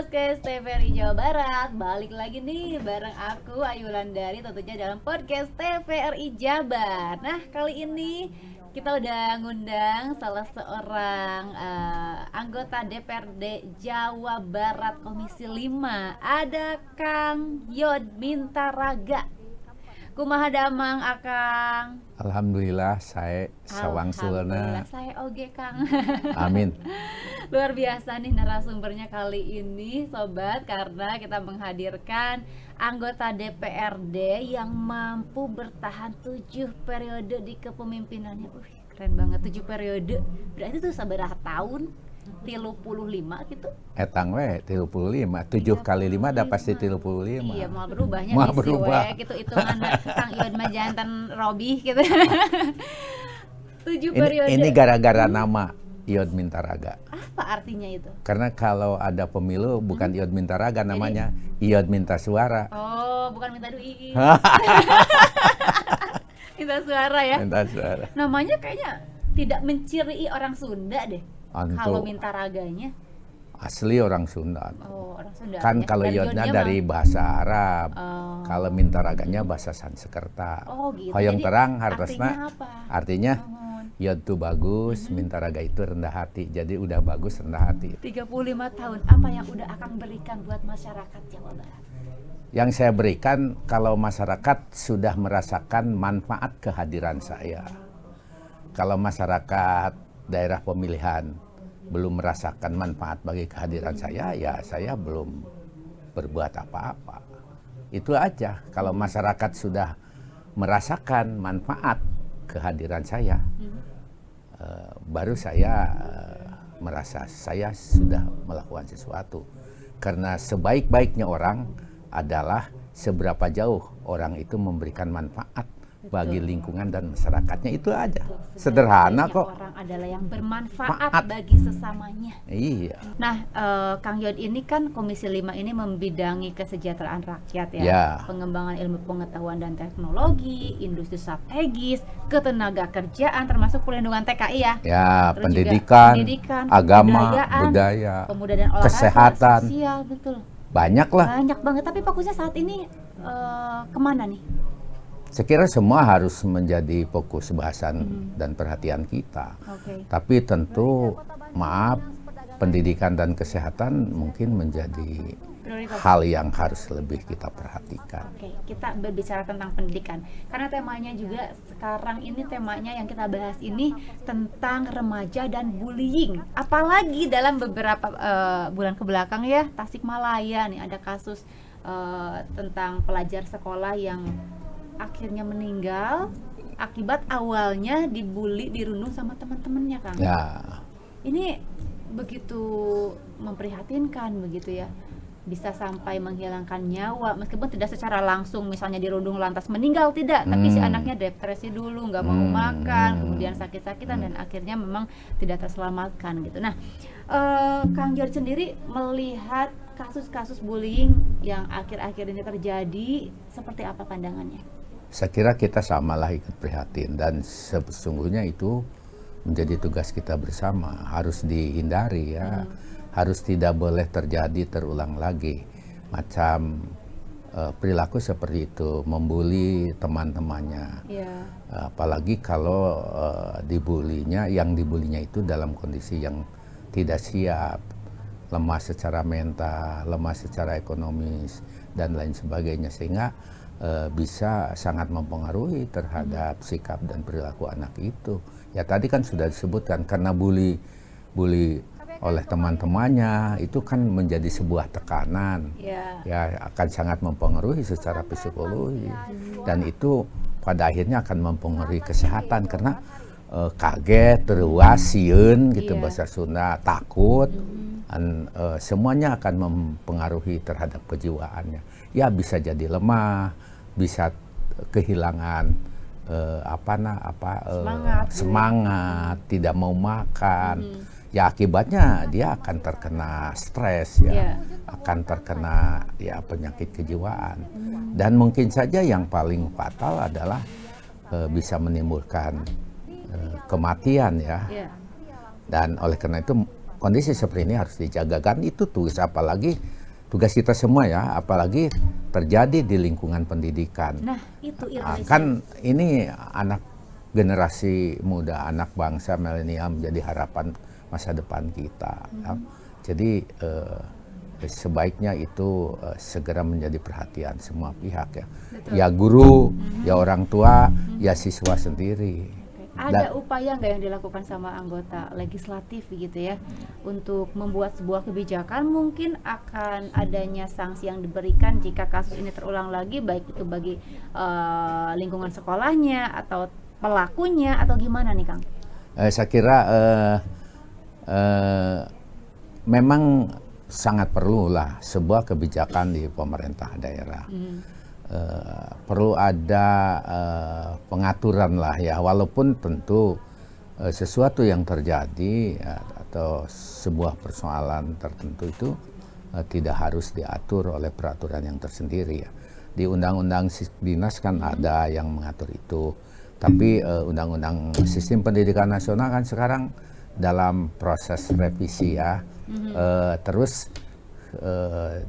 Podcast TVRI Jawa Barat. Balik lagi nih bareng aku Ayu Wulandari tentunya dalam podcast TVRI Jabar. Nah, kali ini kita udah ngundang salah seorang anggota DPRD Jawa Barat Komisi 5. Ada Kang Yod Mintaraga. Kumaha damang Akang? Alhamdulillah saya sawangsulna. Alhamdulillah saya oge Kang. Amin. Luar biasa nih narasumbernya kali ini sobat, karena kita menghadirkan anggota DPRD yang mampu bertahan 7 periode di kepemimpinannya. Keren banget, 7 periode. Berarti tuh sabaraha tahun? 35 gitu. Etang we 35, 7 kali 5 dah pasti 35. Iya, mau berubahnya mau misi berubah. we gitu hitungan Kang Iwan Majantan Robi gitu. 7 periode. Ini gara-gara nama Yod Mintaraga. Apa artinya itu? Karena kalau ada pemilu bukan Yod Mintaraga namanya, Yod minta suara. Oh, bukan minta duit. Minta suara ya. Minta suara. Namanya kayaknya tidak menciri orang Sunda deh. Kalau minta raganya. Asli orang Sunda. Oh, orang Sunda. Kan ya. kalau Yodnya dari bahasa Arab. Oh. Kalau Mintaraganya bahasa Sanskerta. Oh, gitu. Hoyong Jadi, terang artinya hartosna. apa? Artinya Yod itu bagus, Mintaraga itu rendah hati. Jadi udah bagus rendah hati. 35 tahun, apa yang udah Akang berikan buat masyarakat Jawa Barat? Yang saya berikan kalau masyarakat sudah merasakan manfaat kehadiran saya. Kalau masyarakat daerah pemilihan belum merasakan manfaat bagi kehadiran saya, ya saya belum berbuat apa-apa. Itu aja. Kalau masyarakat sudah merasakan manfaat kehadiran saya, baru saya merasa saya sudah melakukan sesuatu. Karena sebaik-baiknya orang adalah seberapa jauh orang itu memberikan manfaat bagi lingkungan dan masyarakatnya. Itu aja. Sederhana kok. Orang adalah yang bermanfaat bagi sesamanya. Iya. Nah, Kang Yod ini kan Komisi 5 ini membidangi kesejahteraan rakyat ya. Ya. Pengembangan ilmu pengetahuan dan teknologi, industri strategis, ketenaga kerjaan termasuk perlindungan TKI ya. Ya, Terus pendidikan, agama, budaya, pemuda dan olahraga, kesehatan. sosial, betul. Banyak lah. Banyak banget, tapi fokusnya saat ini kemana nih? Saya kira semua harus menjadi fokus bahasan dan perhatian kita. Okay. Tapi tentu, maaf, pendidikan dan kesehatan mungkin menjadi Prioritas. hal yang harus lebih kita perhatikan. Oke, kita berbicara tentang pendidikan. Karena temanya juga sekarang ini temanya yang kita bahas ini tentang remaja dan bullying. Apalagi dalam beberapa bulan kebelakang ya, Tasikmalaya nih ada kasus tentang pelajar sekolah yang akhirnya meninggal akibat awalnya dibully, dirundung sama teman-temannya, Kang. Ya. Ini begitu memprihatinkan begitu ya. Bisa sampai menghilangkan nyawa meskipun tidak secara langsung misalnya dirundung lantas meninggal, tidak, tapi si anaknya depresi dulu, nggak mau makan, kemudian sakit-sakitan dan akhirnya memang tidak terselamatkan gitu. Nah, Kang George sendiri melihat kasus-kasus bullying yang akhir-akhir ini terjadi seperti apa pandangannya? Saya kira kita samalah ikut prihatin dan sesungguhnya itu menjadi tugas kita bersama, harus dihindari ya. Harus tidak boleh terjadi terulang lagi macam perilaku seperti itu, membuli teman-temannya. Yeah. Apalagi kalau yang dibulinya itu dalam kondisi yang tidak siap, lemah secara mental, lemah secara ekonomis dan lain sebagainya, sehingga bisa sangat mempengaruhi terhadap sikap dan perilaku anak itu. Ya tadi kan sudah disebutkan, karena bully oleh teman-temannya itu kan menjadi sebuah tekanan, ya akan sangat mempengaruhi secara psikologi, dan itu pada akhirnya akan mempengaruhi kesehatan karena kaget, terus sieun gitu bahasa Sunda, takut, dan semuanya akan mempengaruhi terhadap kejiwaannya. Ya bisa jadi lemah, bisa kehilangan semangat, tidak mau makan. Ya akibatnya dia akan terkena stres ya, akan terkena ya penyakit kejiwaan. Dan mungkin saja yang paling fatal adalah bisa menimbulkan kematian ya. Dan oleh karena itu kondisi seperti ini harus dijaga, kan itu tugas, apalagi tugas kita semua ya, apalagi terjadi di lingkungan pendidikan. Nah, itu ironisnya. Kan ini anak generasi muda, anak bangsa milenial menjadi harapan masa depan kita. Ya. Jadi sebaiknya itu segera menjadi perhatian semua pihak ya. Betul. Ya guru, ya orang tua, ya siswa sendiri. Ada upaya nggak yang dilakukan sama anggota legislatif gitu ya untuk membuat sebuah kebijakan, mungkin akan adanya sanksi yang diberikan jika kasus ini terulang lagi, baik itu bagi lingkungan sekolahnya atau pelakunya, atau gimana nih Kang? Saya kira memang sangat perlulah sebuah kebijakan di pemerintah daerah. Perlu ada pengaturan lah ya, walaupun tentu sesuatu yang terjadi atau sebuah persoalan tertentu itu tidak harus diatur oleh peraturan yang tersendiri ya. Di Undang-Undang Dinas kan ada yang mengatur itu, tapi Undang-Undang Sistem Pendidikan Nasional kan sekarang dalam proses revisi ya. Terus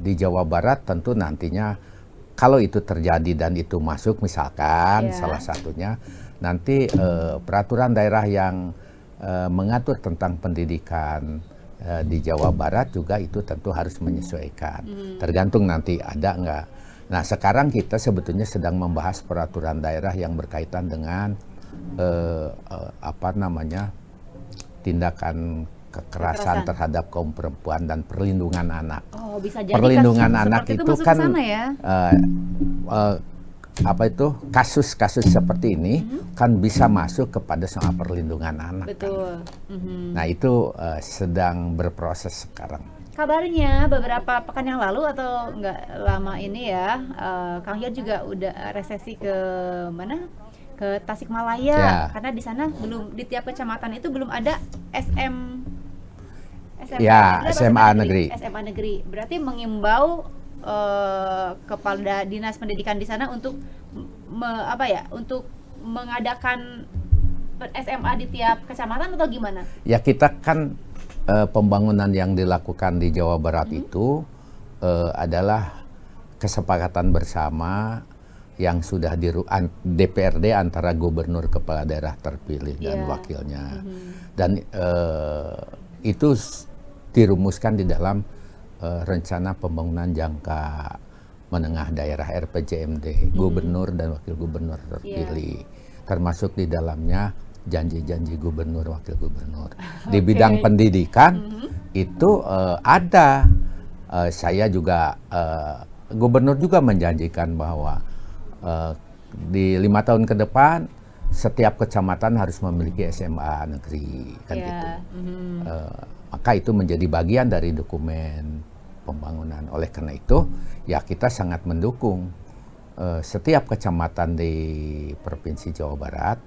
di Jawa Barat tentu nantinya kalau itu terjadi dan itu masuk misalkan salah satunya, nanti peraturan daerah yang mengatur tentang pendidikan di Jawa Barat juga itu tentu harus menyesuaikan. Tergantung nanti ada enggak. Nah sekarang kita sebetulnya sedang membahas peraturan daerah yang berkaitan dengan tindakan kekerasan terhadap kaum perempuan dan perlindungan anak. Oh, bisa jadi perlindungan anak itu kan ya? Kasus-kasus seperti ini kan bisa masuk kepada soal perlindungan anak. Betul. Kan? Nah itu sedang berproses sekarang. Kabarnya beberapa pekan yang lalu atau nggak lama ini ya, Kang Yan juga udah resesi ke mana? Ke Tasikmalaya, karena di sana belum, di tiap kecamatan itu belum ada SMA negeri. Berarti mengimbau kepada dinas pendidikan di sana untuk untuk mengadakan SMA di tiap kecamatan atau gimana? Ya kita kan pembangunan yang dilakukan di Jawa Barat itu adalah kesepakatan bersama yang sudah di DPRD antara gubernur, kepala daerah terpilih dan wakilnya. Dan itu dirumuskan di dalam rencana pembangunan jangka menengah daerah RPJMD, gubernur dan wakil gubernur terpilih. Termasuk di dalamnya janji-janji gubernur, wakil gubernur. Di bidang pendidikan itu ada, saya juga, gubernur juga menjanjikan bahwa di 5 tahun ke depan setiap kecamatan harus memiliki SMA negeri kan gitu. Maka itu menjadi bagian dari dokumen pembangunan. Oleh karena itu ya kita sangat mendukung setiap kecamatan di Provinsi Jawa Barat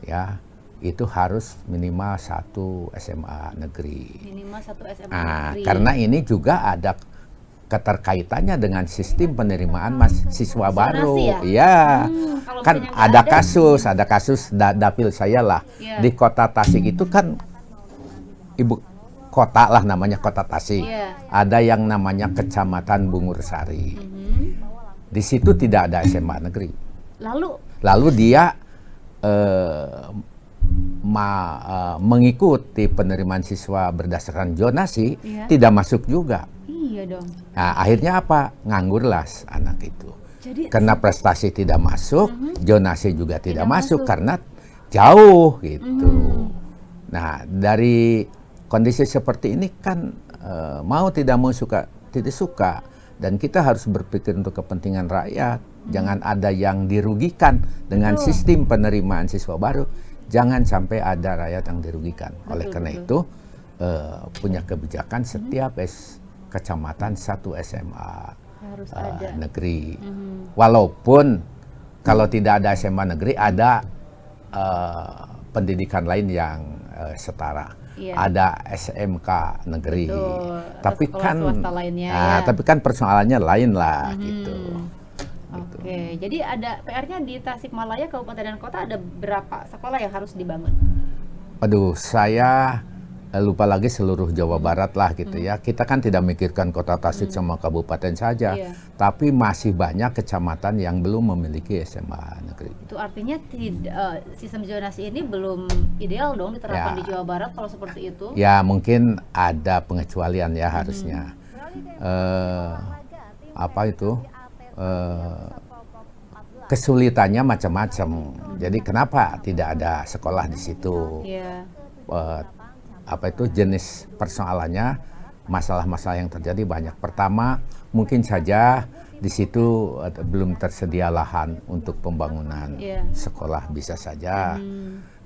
ya itu harus minimal 1 SMA negeri. Minimal 1 SMA negeri. Karena ini juga ada keterkaitannya dengan sistem penerimaan siswa baru. Iya. Kan ada kasus dapil saya lah di Kota Tasik itu kan ibu kota lah namanya Kota Tasik. Ada yang namanya Kecamatan Bungursari. Di situ tidak ada SMA negeri. Lalu dia mengikuti penerimaan siswa berdasarkan zonasi, tidak masuk juga. Iya dong. Nah, akhirnya apa? Nganggurlah anak itu. Jadi, karena prestasi tidak masuk, zonasi juga tidak masuk karena jauh gitu. Nah, dari kondisi seperti ini kan mau tidak mau tidak suka, dan kita harus berpikir untuk kepentingan rakyat. Jangan ada yang dirugikan dengan sistem penerimaan siswa baru. Jangan sampai ada rakyat yang dirugikan. Oleh karena itu punya kebijakan setiap kecamatan 1 SMA harus ada negeri. Walaupun kalau tidak ada SMA negeri ada pendidikan lain yang setara. Ada SMK negeri. Tapi kan tapi kan persoalannya lain lah gitu. Oke, jadi ada PR-nya di Tasikmalaya, kabupaten dan kota, ada berapa sekolah yang harus dibangun? Aduh, saya lupa lagi seluruh Jawa Barat lah gitu ya. Kita kan tidak memikirkan Kota Tasik sama kabupaten saja, Iya. tapi masih banyak kecamatan yang belum memiliki SMA negeri. Itu artinya sistem zonasi ini belum ideal dong diterapkan Ya. di Jawa Barat kalau seperti itu. Ya mungkin ada pengecualian ya harusnya. Apa itu? Kesulitannya macam-macam. Jadi kenapa tidak ada sekolah di situ? Iya. Apa itu jenis persoalannya, masalah-masalah yang terjadi banyak. Pertama, mungkin saja di situ belum tersedia lahan untuk pembangunan Iya. sekolah, bisa saja.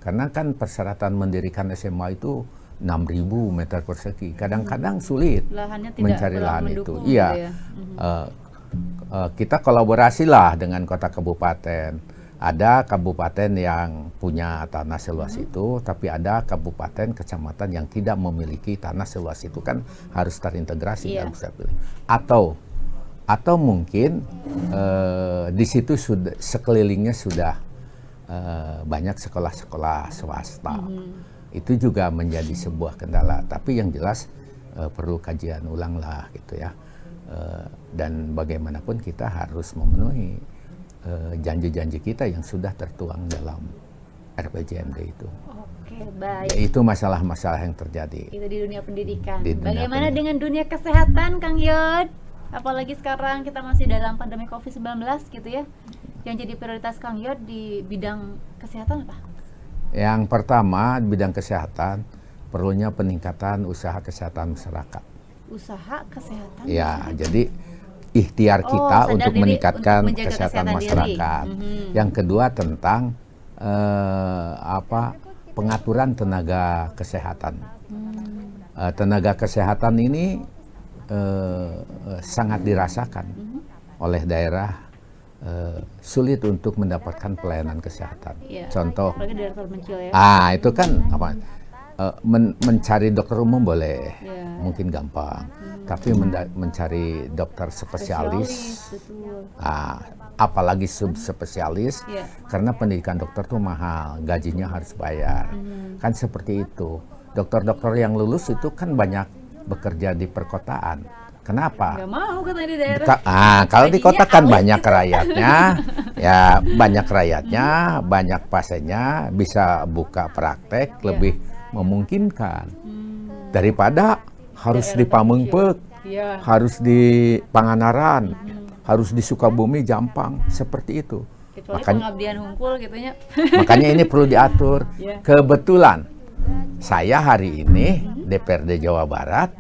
Karena kan persyaratan mendirikan SMA itu 6.000 meter persegi. Kadang-kadang sulit Lahannya tidak mencari lahan itu. mendukung Iya. gitu ya. Kita kolaborasilah dengan kota kabupaten. Ada kabupaten yang punya tanah seluas itu, tapi ada kabupaten, kecamatan yang tidak memiliki tanah seluas itu, kan harus terintegrasi, Iya. nggak bisa pilih. Atau mungkin di situ sudah sekelilingnya sudah banyak sekolah-sekolah swasta. Itu juga menjadi sebuah kendala. Tapi yang jelas perlu kajian ulang lah gitu ya. Dan bagaimanapun kita harus memenuhi janji-janji kita yang sudah tertuang dalam RPJMD itu. Oke, baik. Itu masalah-masalah yang terjadi. Itu di dunia pendidikan. Di dunia Bagaimana pendidikan. dengan dunia kesehatan, Kang Yod? Apalagi sekarang kita masih dalam pandemi COVID-19 gitu ya. Yang jadi prioritas Kang Yod di bidang kesehatan apa? Yang pertama, di bidang kesehatan perlunya peningkatan usaha kesehatan masyarakat. Usaha kesehatan. Ya, jadi ikhtiar kita sadar untuk diri, meningkatkan untuk menjaga kesehatan kesehatan diri. masyarakat. Yang kedua tentang pengaturan tenaga kesehatan. Tenaga kesehatan ini sangat dirasakan oleh daerah, sulit untuk mendapatkan pelayanan kesehatan. Iya. Contoh, Apalagi daerah terpencil ya. itu kan apa? Mencari dokter umum boleh, Iya. mungkin gampang, tapi mencari dokter spesialis, Betul. apalagi subspesialis, Iya. karena pendidikan dokter tuh mahal, gajinya harus bayar, kan seperti itu. Dokter-dokter yang lulus itu kan banyak bekerja di perkotaan. Kenapa? Gak mau katanya di daerah. Kalau di kota kan Gajinya banyak rakyatnya, ya banyak rakyatnya, banyak pasiennya, bisa buka praktek, lebih memungkinkan daripada harus di Pamengpeuk, Iya. harus di Panganaran, harus di Sukabumi, Jampang, seperti itu. Kecuali Makanya, pengabdian hungkul gitunya. makanya ini perlu diatur. Iya. Kebetulan saya hari ini DPRD Jawa Barat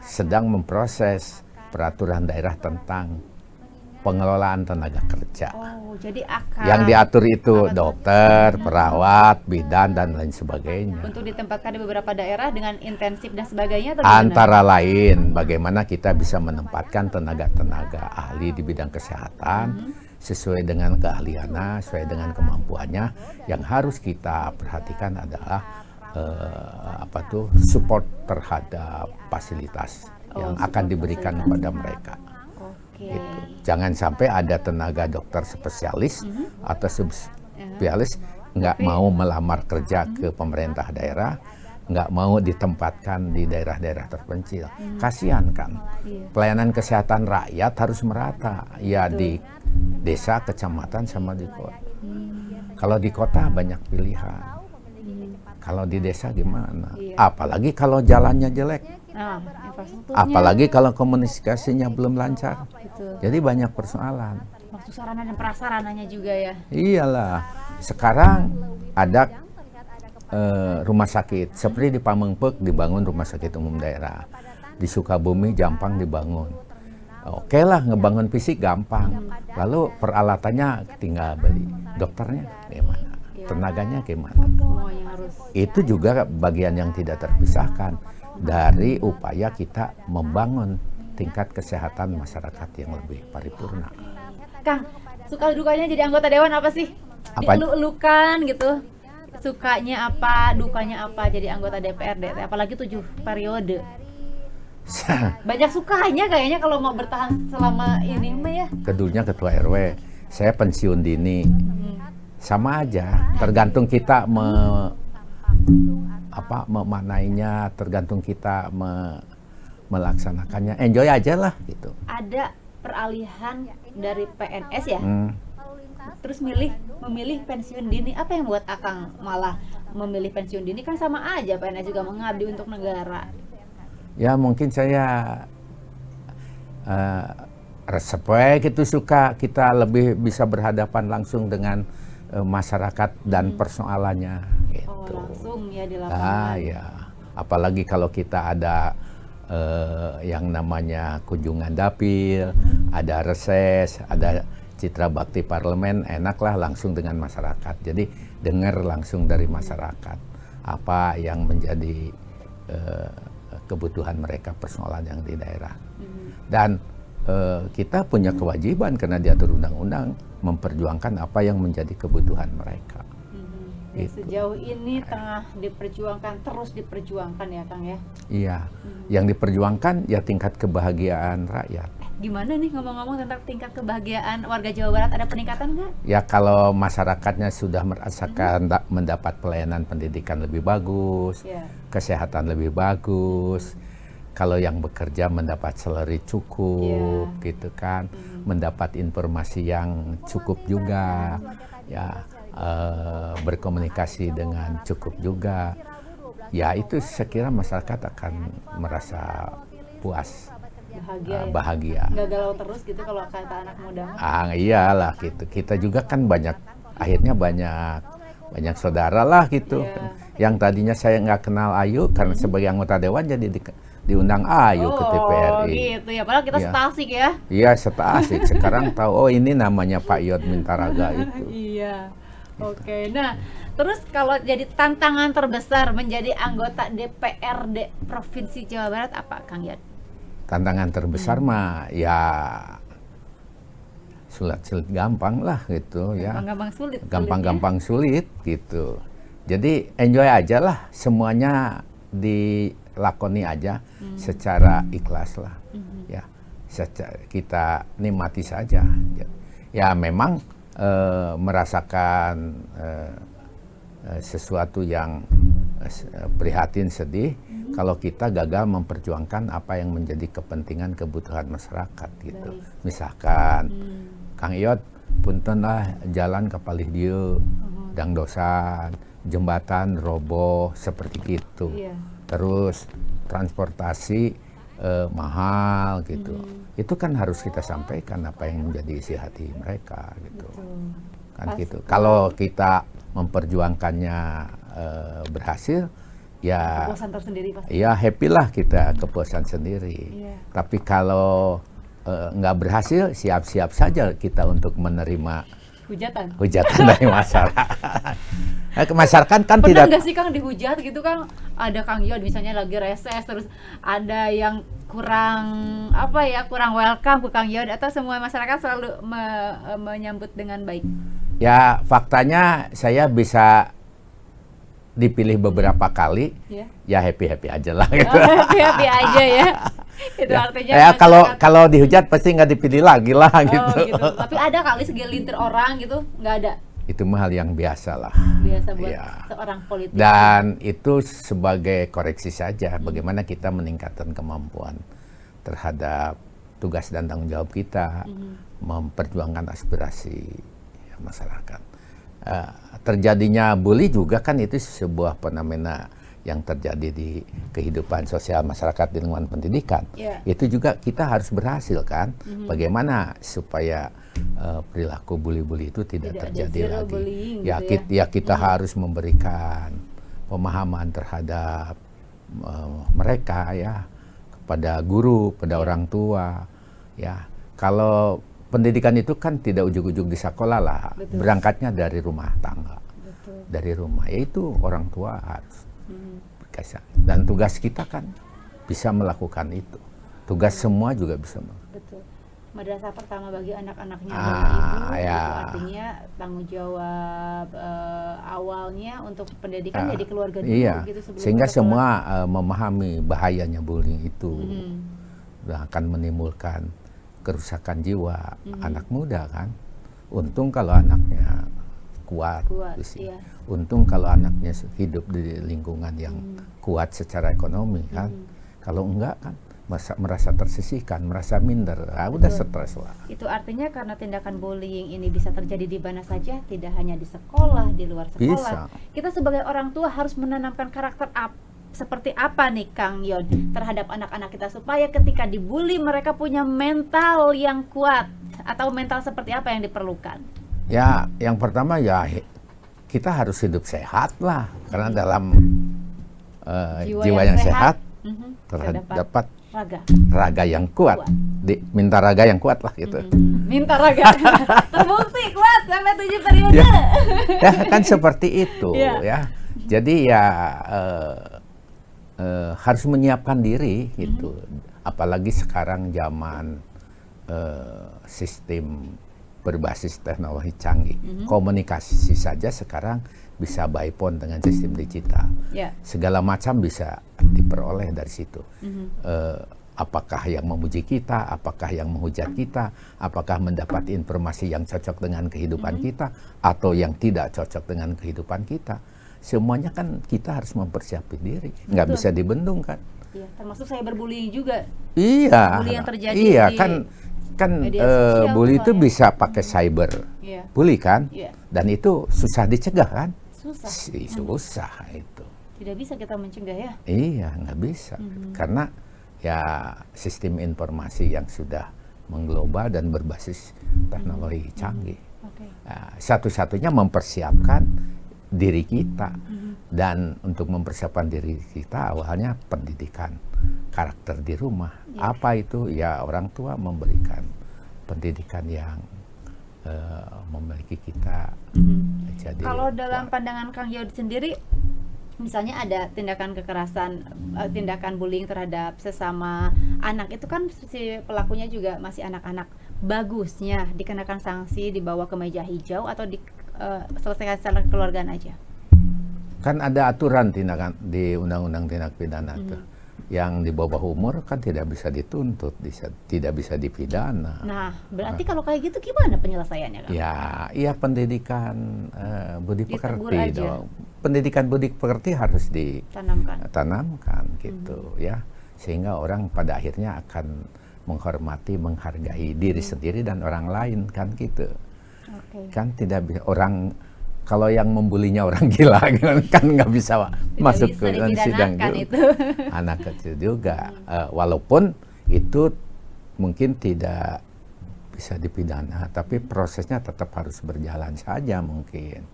sedang memproses peraturan daerah tentang pengelolaan tenaga kerja. Oh, jadi akan Yang diatur itu dokter, perawat, bidan, dan lain sebagainya. untuk ditempatkan di beberapa daerah dengan intensif dan sebagainya atau gimana? Antara lain, bagaimana kita bisa menempatkan tenaga-tenaga ahli di bidang kesehatan sesuai dengan keahliannya, sesuai dengan kemampuannya. Yang harus kita perhatikan adalah support terhadap fasilitas yang akan diberikan kepada mereka. Oke. Gitu. Jangan sampai ada tenaga dokter spesialis atau subspesialis nggak mau melamar kerja ke pemerintah daerah, nggak mau ditempatkan di daerah-daerah terpencil. Kasihan kan. Iya. Pelayanan kesehatan rakyat harus merata, ya di desa, kecamatan, sama di kota. Kalau di kota banyak pilihan. Kalau di desa gimana? Iya. Apalagi kalau jalannya jelek. Nah, infrastrukturnya. Apalagi kalau komunikasinya belum lancar. Betul. Jadi banyak persoalan. Waktu sarana dan prasarananya juga ya. Iyalah. Sekarang ada rumah sakit. Seperti di Pamengpeuk dibangun rumah sakit umum daerah. Di Sukabumi, Jampang dibangun. Oke lah, ngebangun fisik gampang. Lalu peralatannya tinggal beli. Dokternya gimana? Tenaganya gimana? Semuanya harus. Itu juga bagian yang tidak terpisahkan dari upaya kita membangun tingkat kesehatan masyarakat yang lebih paripurna. Kang, suka dukanya jadi anggota dewan apa sih? Apa? Dielu-elukan gitu. Sukanya apa, dukanya apa jadi anggota DPRD, apalagi 7 periode. Banyak sukanya kayaknya kalau mau bertahan selama ini mah ya. Kedulunya ketua RW, saya pensiun dini. Sama aja, tergantung kita memaknainya, tergantung kita melaksanakannya. Enjoy aja lah gitu. Ada peralihan dari PNS ya, terus memilih pensiun dini. Apa yang buat Akang malah memilih pensiun dini? Kan sama aja PNS juga mengabdi untuk negara. Ya mungkin saya respect itu, suka kita lebih bisa berhadapan langsung dengan masyarakat dan persoalannya gitu. Langsung ya di lapangan. Ya, apalagi kalau kita ada yang namanya kunjungan dapil, ada reses, ada citra bakti parlemen, enaklah langsung dengan masyarakat. Jadi dengar langsung dari masyarakat apa yang menjadi kebutuhan mereka, persoalan yang di daerah. Dan kita punya kewajiban karena diatur undang-undang memperjuangkan apa yang menjadi kebutuhan mereka. Ya, sejauh ini tengah diperjuangkan, terus diperjuangkan ya Kang ya? Iya, yang diperjuangkan ya tingkat kebahagiaan rakyat. Gimana nih ngomong-ngomong tentang tingkat kebahagiaan warga Jawa Barat, ada peningkatan nggak? Ya kalau masyarakatnya sudah merasakan mendapat pelayanan pendidikan lebih bagus, kesehatan lebih bagus, kalau yang bekerja mendapat salary cukup, gitu kan, mendapat informasi yang cukup juga, ya berkomunikasi dengan cukup juga, ya itu saya kira masyarakat akan merasa puas, bahagia. Nggak galau terus gitu kalau kata anak muda. Iyalah gitu. Kita juga kan akhirnya banyak saudara lah gitu. Yang tadinya saya nggak kenal Ayu karena sebagai anggota dewan jadi diundang Ayu ke TPRI. Gitu ya, padahal kita setasik ya. Iya, setasik. Sekarang tahu, ini namanya Pak Yod Mintaraga itu. Iya. Oke, nah terus kalau jadi tantangan terbesar menjadi anggota DPRD Provinsi Jawa Barat apa Kang Yod? Tantangan terbesar mah ya sulit gampang lah gitu ya. Gampang-gampang sulit gitu. Jadi enjoy aja lah, semuanya dilakoni aja secara ikhlas lah. Ya, kita nikmati saja. Ya memang merasakan sesuatu yang prihatin, sedih kalau kita gagal memperjuangkan apa yang menjadi kepentingan kebutuhan masyarakat gitu. Misalkan Kang Yod punten lah jalan ke palih dieu dangdosan, jembatan roboh seperti itu. Terus transportasi mahal gitu. Itu kan harus kita sampaikan apa yang menjadi isi hati mereka gitu. Kan gitu. Kalau kita memperjuangkannya berhasil, ya kepuasan tersendiri pasti. Ya happy lah kita, kepuasan sendiri. Tapi kalau nggak berhasil, siap-siap saja kita untuk menerima hujatan dari masyarakat. Masyarakat kan pernah nggak sih Kang dihujat gitu Kang? Ada Kang Yod misalnya lagi reses, terus ada yang kurang welcome ke Kang Yod, atau semua masyarakat selalu menyambut dengan baik? Ya faktanya saya bisa dipilih beberapa kali, ya happy aja lah gitu. Happy aja ya. Itu artinya ya kalau dihujat pasti nggak dipilih lagi lah gitu. Tapi ada kali segelintir orang gitu, nggak ada? Itu hal yang biasa lah. Biasa buat seorang politik. Dan itu sebagai koreksi saja, bagaimana kita meningkatkan kemampuan terhadap tugas dan tanggung jawab kita, memperjuangkan aspirasi masyarakat. Terjadinya bully juga kan itu sebuah fenomena yang terjadi di kehidupan sosial masyarakat di lingkungan pendidikan. Itu juga kita harus berhasil kan, bagaimana supaya perilaku bully-bully itu tidak terjadi lagi. Ya kita harus memberikan pemahaman terhadap mereka ya, kepada guru, pada orang tua ya. Kalau pendidikan itu kan tidak ujug-ujug di sekolah lah, berangkatnya dari rumah tangga. Dari rumah, yaitu orang tua harus berkasih. Dan tugas kita kan bisa melakukan itu. Tugas semua juga bisa melakukan. Betul. Madrasah pertama bagi anak-anaknya ibu, itu artinya tanggung jawab awalnya untuk pendidikan jadi keluarga dulu gitu, sehingga semua memahami bahayanya bullying itu. Akan menimbulkan kerusakan jiwa anak muda kan. Untung kalau anaknya kuat. Kuat, Gitu sih. iya. Untung kalau anaknya hidup di lingkungan yang kuat secara ekonomi kan. Kalau enggak kan merasa tersisihkan, merasa minder, udah Betul. stres lah. Itu artinya karena tindakan bullying ini bisa terjadi di mana saja, tidak hanya di sekolah, di luar sekolah. Bisa. Kita sebagai orang tua harus menanamkan karakter seperti apa nih Kang Yon terhadap anak-anak kita supaya ketika dibully mereka punya mental yang kuat, atau mental seperti apa yang diperlukan? Ya, yang pertama ya kita harus hidup sehat lah, karena dalam jiwa yang sehat terdapat raga yang kuat. Minta raga yang kuat lah gitu. Minta raga. Terbukti kuat sampai 7 periode. Ya kan seperti itu ya. Jadi ya harus menyiapkan diri gitu. Apalagi sekarang zaman sistem berbasis teknologi canggih. Komunikasi saja sekarang bisa by phone dengan sistem digital. Segala macam bisa diperoleh dari situ. Apakah yang memuji kita, apakah yang menghujat kita, apakah mendapat informasi yang cocok dengan kehidupan kita, atau yang tidak cocok dengan kehidupan kita. Semuanya kan kita harus mempersiapkan diri, nggak bisa dibendung kan. Iya, termasuk cyberbullying juga. Iya, Bully yang terjadi iya di kan bully itu bisa pakai cyber, bully kan, dan itu susah dicegah kan. Susah itu. Tidak bisa kita mencegah ya. Iya, nggak bisa, karena ya sistem informasi yang sudah mengglobal dan berbasis teknologi canggih. Nah, satu-satunya mempersiapkan diri kita, dan untuk mempersiapkan diri kita awalnya pendidikan karakter di rumah. Apa itu? Ya orang tua memberikan pendidikan yang memiliki kita. Jadi kalau dalam pandangan Kang Yon sendiri, misalnya ada tindakan kekerasan, tindakan bullying terhadap sesama anak, itu kan si pelakunya juga masih anak-anak. Bagusnya dikenakan sanksi, dibawa ke meja hijau, atau selesaikan secara kekeluargaan aja? Kan ada aturan tindakan di Undang-Undang Tindak Pidana tuh. Yang di bawah umur kan tidak bisa dituntut, tidak bisa dipidana. Nah, berarti kalau kayak gitu gimana penyelesaiannya, Kang? Ya pendidikan budi pekerti dong. Pendidikan budi pekerti harus ditanamkan gitu ya, sehingga orang pada akhirnya akan menghormati, menghargai diri sendiri dan orang lain kan gitu. Kan tidak bisa orang, kalau yang membulinya orang gila kan nggak bisa masuk ke sidang itu. Anak kecil juga, walaupun itu mungkin tidak bisa dipidana, tapi prosesnya tetap harus berjalan saja mungkin.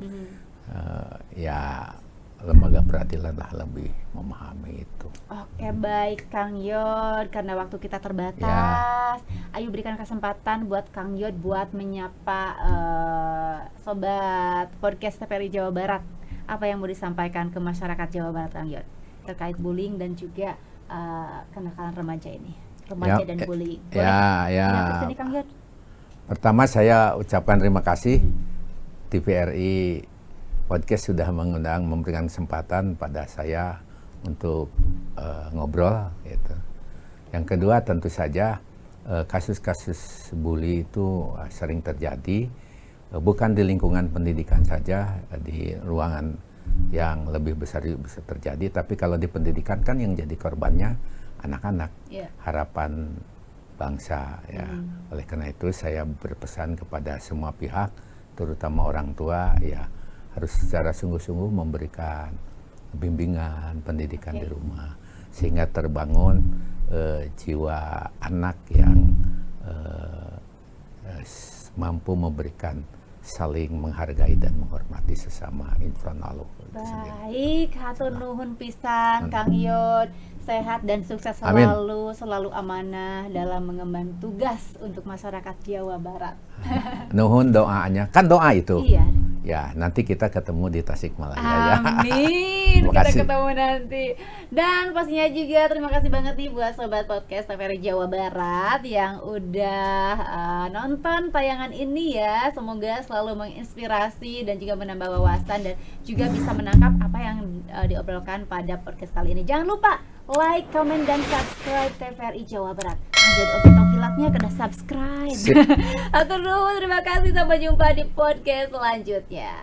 Ya lembaga peradilan lah lebih memahami itu. Oke, baik Kang Yon, karena waktu kita terbatas, ayo berikan kesempatan buat Kang Yon buat menyapa sobat podcast TVRI Jawa Barat. Apa yang mau disampaikan ke masyarakat Jawa Barat, Kang Yon, terkait bullying dan juga kenakalan remaja ini, remaja dan bullying. Boleh Kang Yon? Pertama saya ucapkan terima kasih TVRI Podcast sudah mengundang, memberikan kesempatan pada saya untuk ngobrol gitu. Yang kedua tentu saja kasus-kasus bully itu sering terjadi, bukan di lingkungan pendidikan saja, di ruangan yang lebih besar bisa terjadi, tapi kalau di pendidikan kan yang jadi korbannya anak-anak, harapan bangsa ya. Oleh karena itu saya berpesan kepada semua pihak, terutama orang tua ya, harus secara sungguh-sungguh memberikan bimbingan pendidikan di rumah, sehingga terbangun jiwa anak yang mampu memberikan, saling menghargai dan menghormati sesama infront Allah. Baik, hatur nuhun pisan Kang Yon, sehat dan sukses selalu. Amin. Selalu amanah dalam mengemban tugas untuk masyarakat Jawa Barat. Nuhun doanya, kan doa itu. Iya. Ya, nanti kita ketemu di Tasikmalaya. Amin. Kita ketemu nanti. Dan pastinya juga terima kasih banget nih buat sobat podcast TVRI Jawa Barat yang udah nonton tayangan ini ya. Semoga selalu menginspirasi dan juga menambah wawasan, dan juga bisa menangkap apa yang diobrolkan pada podcast kali ini. Jangan lupa like, comment, dan subscribe TVRI Jawa Barat. Jadi objek tongkilatnya kena subscribe. Atur nuhun, terima kasih, sampai jumpa di podcast selanjutnya.